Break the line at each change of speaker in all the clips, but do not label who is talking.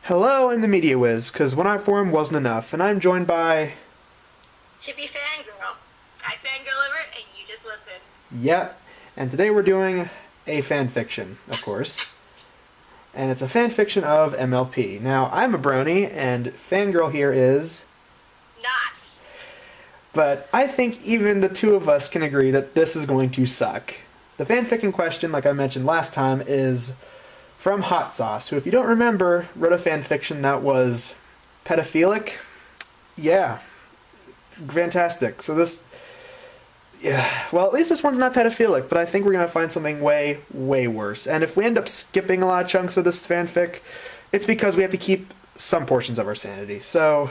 Hello, I'm the Media Whiz, because one art forum wasn't enough, and I'm joined by...
Chibi Fangirl. I fangirl over it, and you just listen.
Yep, and today we're doing a fanfiction, of course. And it's a fanfiction of MLP. Now, I'm a brony, and Fangirl here is...
Not.
But I think even the two of us can agree that this is going to suck. The fanfic in question, like I mentioned last time, is from Hotsauce, who, if you don't remember, wrote a fanfiction that was pedophilic. Yeah. Fantastic. So this... Yeah, well, at least this one's not pedophilic, but I think we're going to find something way, way worse. And if we end up skipping a lot of chunks of this fanfic, it's because we have to keep some portions of our sanity. So,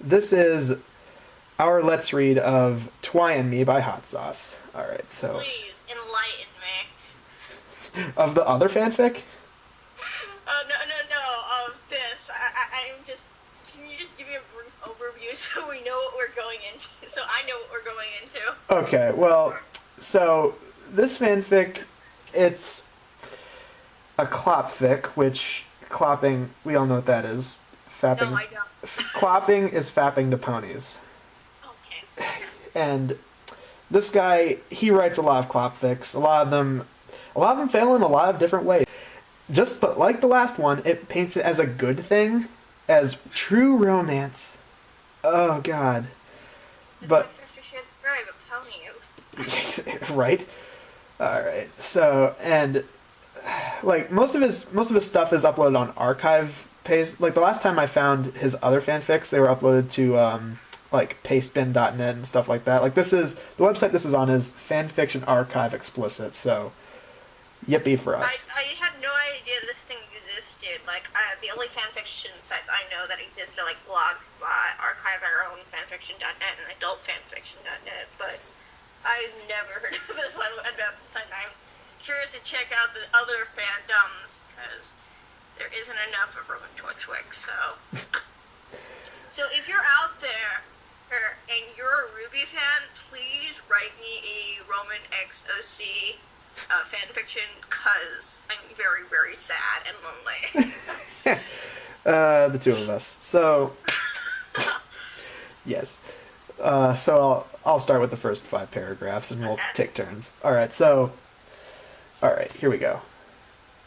this is our Let's Read of Twy and Me by Hotsauce. Alright, so...
Please, enlighten me.
Of the other fanfic?
No, of this. I'm just... Can you just give me a brief overview so we know what we're going into? So I know what we're going into.
Okay, well, so this fanfic, it's a clopfic, which clopping, we all know what that is. Fapping.
No, I don't.
Clopping is fapping to ponies.
Okay.
And this guy, he writes a lot of clopfics. A lot of them fail in a lot of different ways. But like the last one, it paints it as a good thing, as true romance. Oh God. But right? Alright. So, and like most of his stuff is uploaded on archive paste. Like the last time I found his other fanfics, they were uploaded to like pastebin.net and stuff like that. Like the website this is on is fanfiction archive explicit, so yippee for us.
I had no idea this thing existed. Like, the only fanfiction sites I know that exist are, like, Blogspot, Archive Our Own, fanfiction.net, and adultfanfiction.net, but I've never heard of this one. And I'm curious to check out the other fandoms, because there isn't enough of Roman Torchwick, so... So if you're out there, and you're a Ruby fan, please write me a Roman XOC fanfiction, because I'm very, very sad and lonely.
The two of us. So, yes. So I'll start with the first 5 paragraphs and we'll take turns. Alright, here we go.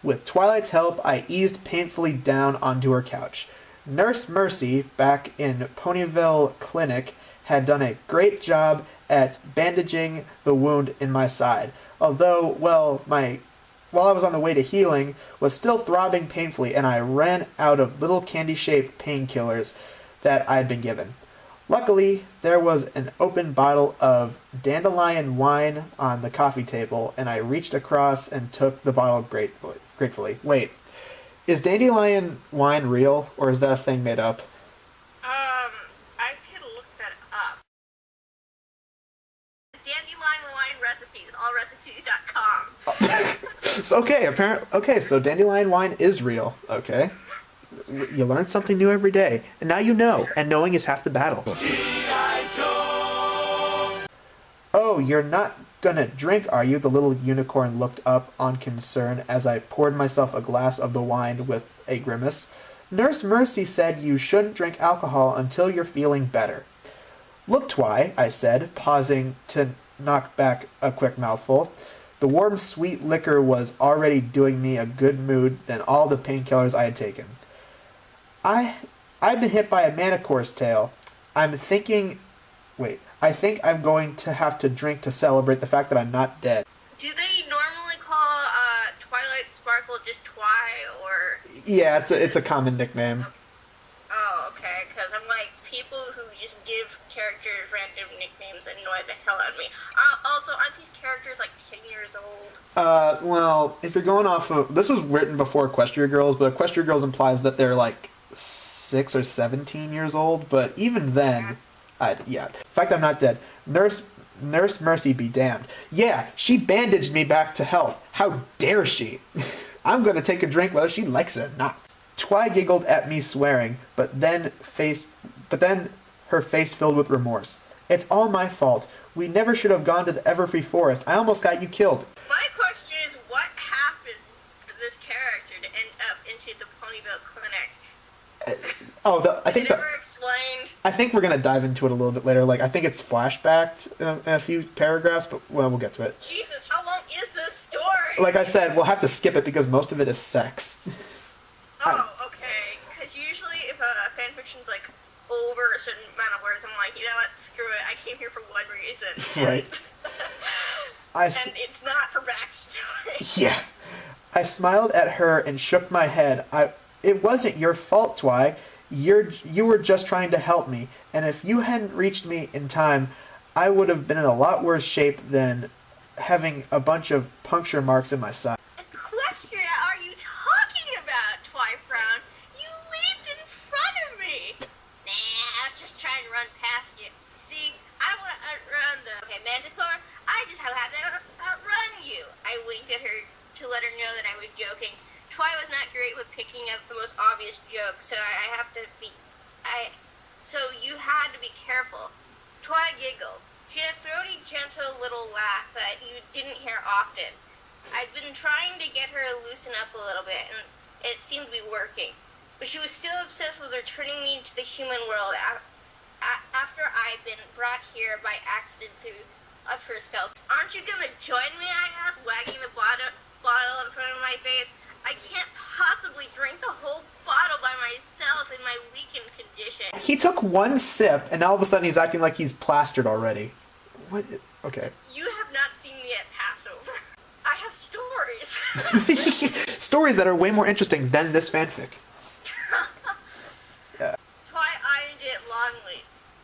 With Twilight's help, I eased painfully down onto her couch. Nurse Mercy, back in Ponyville Clinic, had done a great job at bandaging the wound in my side. Although, while I was on the way to healing, was still throbbing painfully, and I ran out of little candy-shaped painkillers that I'd been given. Luckily, there was an open bottle of dandelion wine on the coffee table, and I reached across and took the bottle gratefully. Wait, is dandelion wine real, or is that a thing made up?
I could look that up. Dandelion wine recipes, allrecipes.com.
Okay, so dandelion wine is real. Okay. You learn something new every day. And now you know, and knowing is half the battle. Oh, you're not gonna drink, are you? The little unicorn looked up on concern as I poured myself a glass of the wine with a grimace. Nurse Mercy said you shouldn't drink alcohol until you're feeling better. Look, Twy, I said, pausing to knock back a quick mouthful. The warm, sweet liquor was already doing me a good mood than all the painkillers I had taken. I've been hit by a manicore's tail. I think I'm going to have to drink to celebrate the fact that I'm not dead.
Do they normally call Twilight Sparkle just Twy, or...
Yeah, it's a common nickname.
Oh, okay, because I'm like, people who just give characters random nicknames annoy the hell out of me. Also, aren't these characters like 10 years old?
Well, if you're going off of... This was written before Equestria Girls, but Equestria Girls implies that they're like 6 or 17 years old, but even then... yeah. In fact, I'm not dead. Nurse Mercy be damned. Yeah, she bandaged me back to health. How dare she? I'm gonna take a drink whether she likes it or not. Twy giggled at me swearing, but then her face filled with remorse. It's all my fault. We never should have gone to the Everfree Forest. I almost got you killed.
My question is, what happened for this character to end up into the Ponyville Clinic?
Oh, I think we're gonna dive into it a little bit later. Like, I think it's flashbacked in a few paragraphs, but well, we'll get to it.
Jesus, how long is this story?
Like I said, we'll have to skip it because most of it is sex.
Oh, okay. Because usually if a fanfiction's like over a certain amount of words, I'm like, you know what, screw it. I came here for one reason.
Right.
And it's not for backstory.
Yeah. I smiled at her and shook my head. It wasn't your fault, Twy. You were just trying to help me, and if you hadn't reached me in time, I would have been in a lot worse shape than having a bunch of puncture marks in my side.
Equestria, are you talking about, Twy frowned? You leaped in front of me! Nah, I was just trying to run past you. See, I want to outrun the... Okay, Manticore, I just have to outrun you. I winked at her to let her know that I was joking. Twy was not great with picking up the most obvious jokes, so so you had to be careful. Twy giggled. She had a throaty, gentle little laugh that you didn't hear often. I'd been trying to get her to loosen up a little bit, and it seemed to be working. But she was still obsessed with returning me to the human world after I'd been brought here by accident through of her spells. Aren't you gonna join me, I asked, wagging the bottle in front of my face. I can't possibly drink the whole bottle by myself in my weakened condition.
He took one sip, and all of a sudden he's acting like he's plastered already. What? Okay.
You have not seen me at Passover. I have stories.
Stories that are way more interesting than this fanfic.
Yeah. Twy eyed it longly.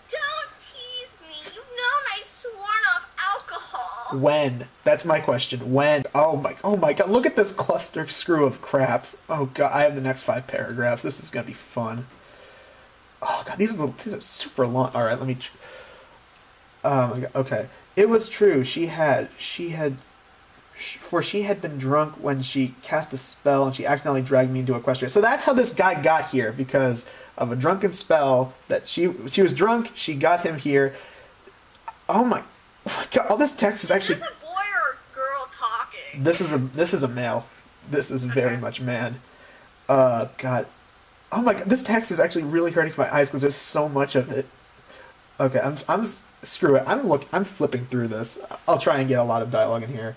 Don't tease me. You've known I've sworn off alcohol.
When? That's my question. When? Oh my god, look at this cluster screw of crap. Oh god, I have the next 5 paragraphs. This is gonna be fun. Oh god, these are super long. Alright, let me... Oh my god, okay. It was true, she had been drunk when she cast a spell and she accidentally dragged me into Equestria. So that's how this guy got here, because of a drunken spell that she was drunk, she got him here. Oh my god, all this text is actually...
Is this a boy or a girl talking?
This is a male. This is very much man. God. Oh my god, this text is actually really hurting my eyes because there's so much of it. Okay, I'm screw it. I'm flipping through this. I'll try and get a lot of dialogue in here.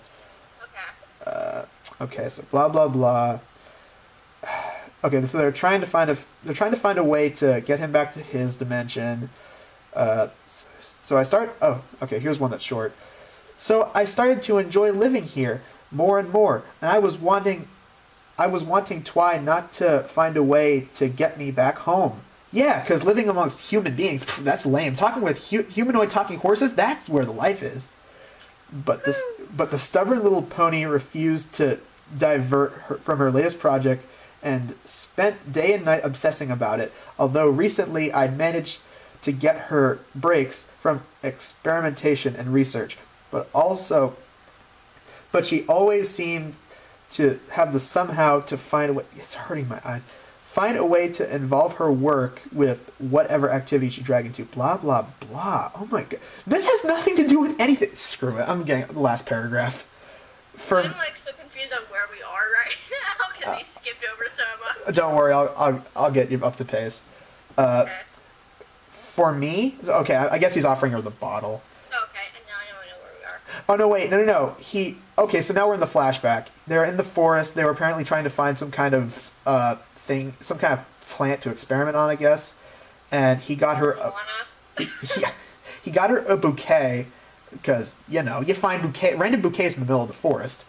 Okay.
Okay, so blah blah blah. Okay, so they're trying to find a way to get him back to his dimension. So I start... Oh, okay, here's one that's short. So I started to enjoy living here more and more, and I was wanting Twy not to find a way to get me back home. Yeah, because living amongst human beings, that's lame. Talking with humanoid talking horses, that's where the life is. But the stubborn little pony refused to divert her from her latest project and spent day and night obsessing about it, although recently I'd managed to get her breaks from experimentation and research. But she always seemed to have the somehow to find a way... It's hurting my eyes. Find a way to involve her work with whatever activity she dragged into. Blah, blah, blah. Oh my god. This has nothing to do with anything. Screw it. I'm getting the last paragraph.
I'm like so confused on where we are right now because he skipped over so much.
Don't worry. I'll get you up to pace.
Okay.
For me... Okay, I guess he's offering her the bottle.
Okay, and now I know where we are.
Oh, no, wait. No. Okay, so now we're in the flashback. They're in the forest. They were apparently trying to find some kind of thing, some kind of plant to experiment on, I guess. And he got her... he got her a bouquet, because, you know, you find random bouquets in the middle of the forest.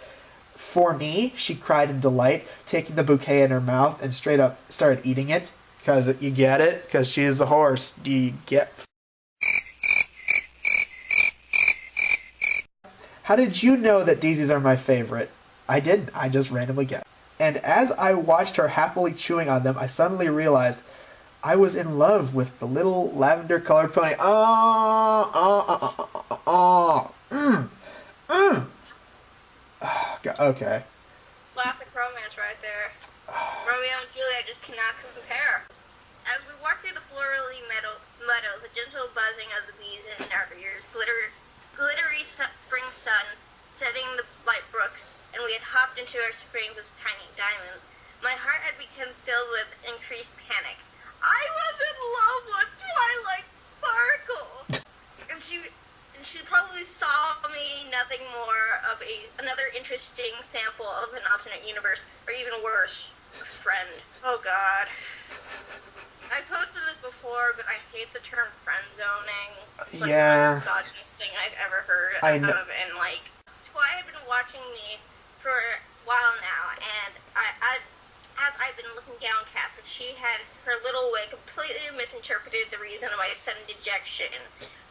For me, she cried in delight, taking the bouquet in her mouth and straight up started eating it. Because, you get it? Because she's a horse. Do you get... How did you know that daisies are my favorite? I didn't. I just randomly guessed. And as I watched her happily chewing on them, I suddenly realized I was in love with the little lavender-colored pony. Okay.
Classic romance right there. Romeo and Juliet just cannot compare. As we walked through the florally meadows, a gentle buzzing of the bees in our ears, glittery spring suns setting the light brooks, and we had hopped into our springs of tiny diamonds. My heart had become filled with increased panic. I was in love with Twilight Sparkle. And she probably saw me nothing more of another interesting sample of an alternate universe, or even worse, a friend. Oh God. I posted this before, but I hate the term friend zoning. It's like the most misogynist thing I've ever heard of. And like, Twi had been watching me for a while now, and as I've been looking down Catherine, she had her little way completely misinterpreted the reason of my sudden dejection.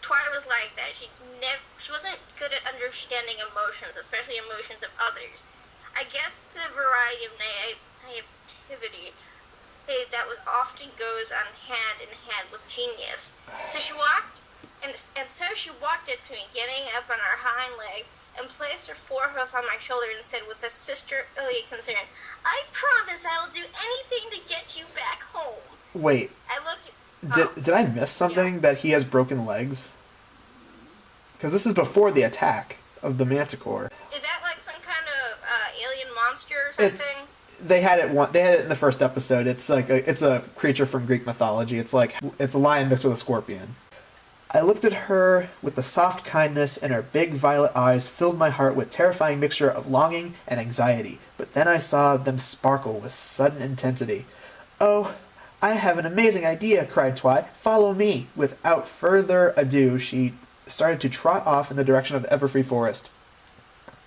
Twi was like that. She wasn't good at understanding emotions, especially emotions of others. I guess the variety of naivety that was often goes on hand in hand with genius. So she walked, and so she walked up to me, getting up on her hind legs, and placed her forehoof on my shoulder and said with a sisterly concern, "I promise I will do anything to get you back home."
Wait.
I looked.
Did I miss something that he has broken legs? Because this is before the attack of the Manticore.
Is that like some kind of alien monster or something?
They had it in the first episode. It's like it's a creature from Greek mythology. It's a lion mixed with a scorpion. I looked at her with the soft kindness, and her big violet eyes filled my heart with terrifying mixture of longing and anxiety. But then I saw them sparkle with sudden intensity. "Oh, I have an amazing idea," cried Twi. "Follow me." Without further ado, she started to trot off in the direction of the Everfree Forest.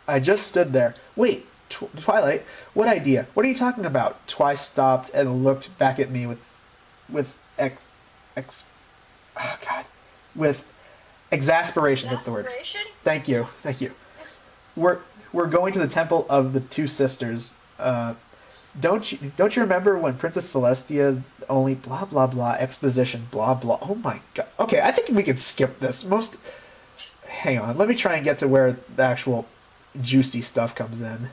I just stood there. "Wait, Twilight, what idea? What are you talking about?" Twi stopped and looked back at me with exasperation. That's the word. Thank you. We're going to the Temple of the Two Sisters. Don't you remember when Princess Celestia only blah blah blah exposition blah blah? Oh my God. Okay, I think we could skip this. Hang on. Let me try and get to where the actual juicy stuff comes in.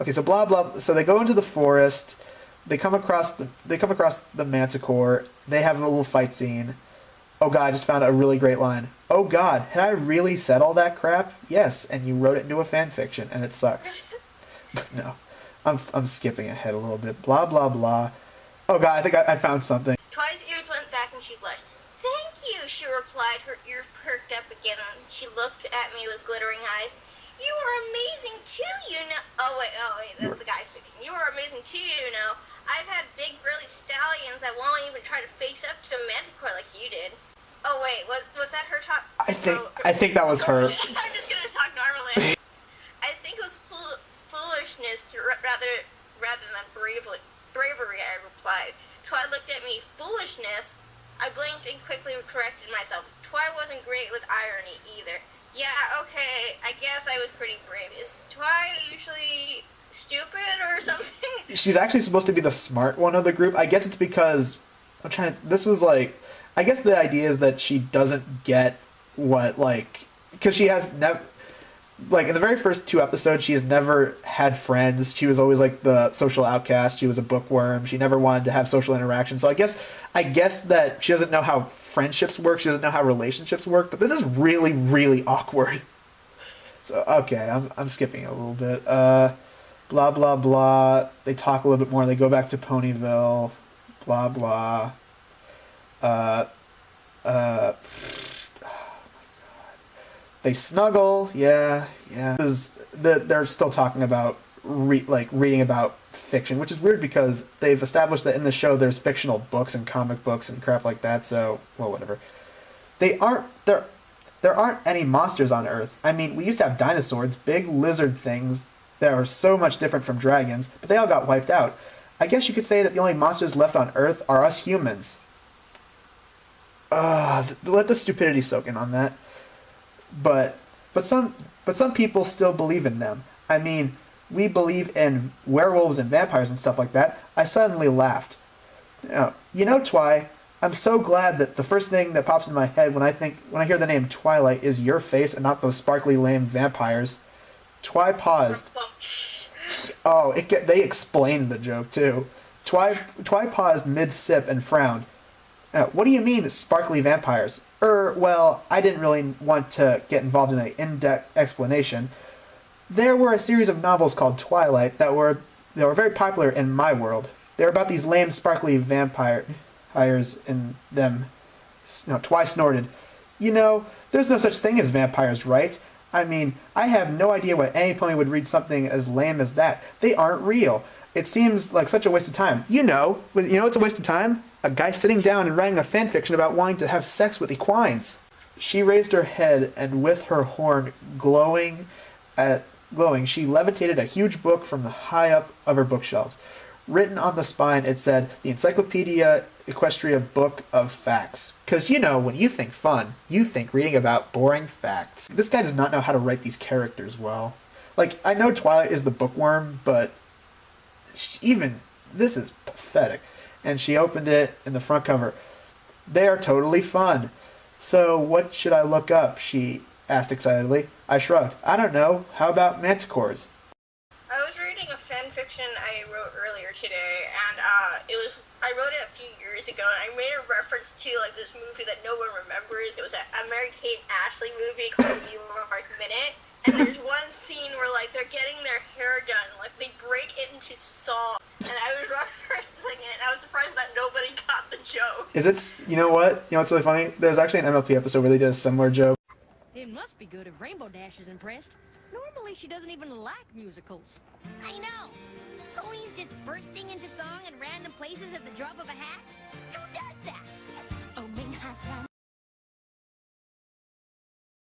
Okay, so blah blah. So they go into the forest. They come across the Manticore. They have a little fight scene. Oh God, I just found a really great line. "Oh God, had I really said all that crap?" "Yes, and you wrote it into a fan fiction, and it sucks." But no, I'm skipping ahead a little bit. Blah blah blah. Oh God, I think I found something.
Twi's ears went back and she blushed. "Thank you," she replied, her ears perked up again, and she looked at me with glittering eyes. "You are amazing too, you know." Oh wait, that's the guy speaking. "You are amazing too, you know. I've had big burly stallions that won't even try to face up to a Manticore like you did." Oh wait, was that her talk?
I think that was her.
I'm just gonna talk normally. I think it was foolishness rather than bravery, I replied. Twi looked at me. "Foolishness?" I blinked and quickly corrected myself. Twi wasn't great with irony either. "Yeah, okay, I guess I was pretty brave. Is Twi usually stupid or something?"
She's actually supposed to be the smart one of the group. I guess it's because I guess the idea is that she doesn't get because she has never, in the very first 2 episodes, she has never had friends. She was always like the social outcast. She was a bookworm. She never wanted to have social interaction. So I guess that she doesn't know how friendships work. She doesn't know how relationships work. But this is really, really awkward. So okay, I'm skipping a little bit. Blah blah blah. They talk a little bit more. They go back to Ponyville. Blah blah. They snuggle. Yeah. They're still talking about reading about fiction, which is weird because they've established that in the show there's fictional books and comic books and crap like that. So whatever. There aren't any monsters on Earth. I mean, we used to have dinosaurs, big lizard things that are so much different from dragons, but they all got wiped out. I guess you could say that the only monsters left on Earth are us humans. Let the stupidity soak in on that. But some people still believe in them. I mean, we believe in werewolves and vampires and stuff like that. I suddenly laughed. You know, Twi, I'm so glad that the first thing that pops in my head when I hear the name Twilight is your face and not those sparkly lame vampires. Twi paused. Oh, they explained the joke too. Twi paused mid-sip and frowned. What do you mean, sparkly vampires? Well, I didn't really want to get involved in an in-depth explanation. There were a series of novels called Twilight that were very popular in my world. They were about these lame, sparkly vampire. vampires in them. No, twice snorted. You know, there's no such thing as vampires, right? I mean, I have no idea why any pony would read something as lame as that. They aren't real. It seems like such a waste of time. You know it's a waste of time? A guy sitting down and writing a fanfiction about wanting to have sex with equines. She raised her head, and with her horn glowing, she levitated a huge book from the high up of her bookshelves. Written on the spine, it said, "The Encyclopedia Equestria Book of Facts." Because, when you think fun, you think reading about boring facts. This guy does not know how to write these characters well. Like, I know Twilight is the bookworm, but even this is pathetic. And she opened it in the front cover. They are totally fun. So what should I look up? She asked excitedly. I shrugged. I don't know. How about manticores?
I was reading a fanfiction I wrote earlier today, and I wrote it a few years ago, and I made a reference to like this movie that no one remembers. It was a Mary-Kate Ashley movie called You Mark Minute, and there's one scene where like they're getting their hair done, like they break it into song, and I was referencing it, and I was surprised that nobody got the joke.
Is it? You know what? You know what's really funny? There's actually an MLP episode where they did a similar joke.
It must be good if Rainbow Dash is impressed. Normally she doesn't even like musicals. I know. Ponies just bursting into song in random places at the drop of a hat? Who does that?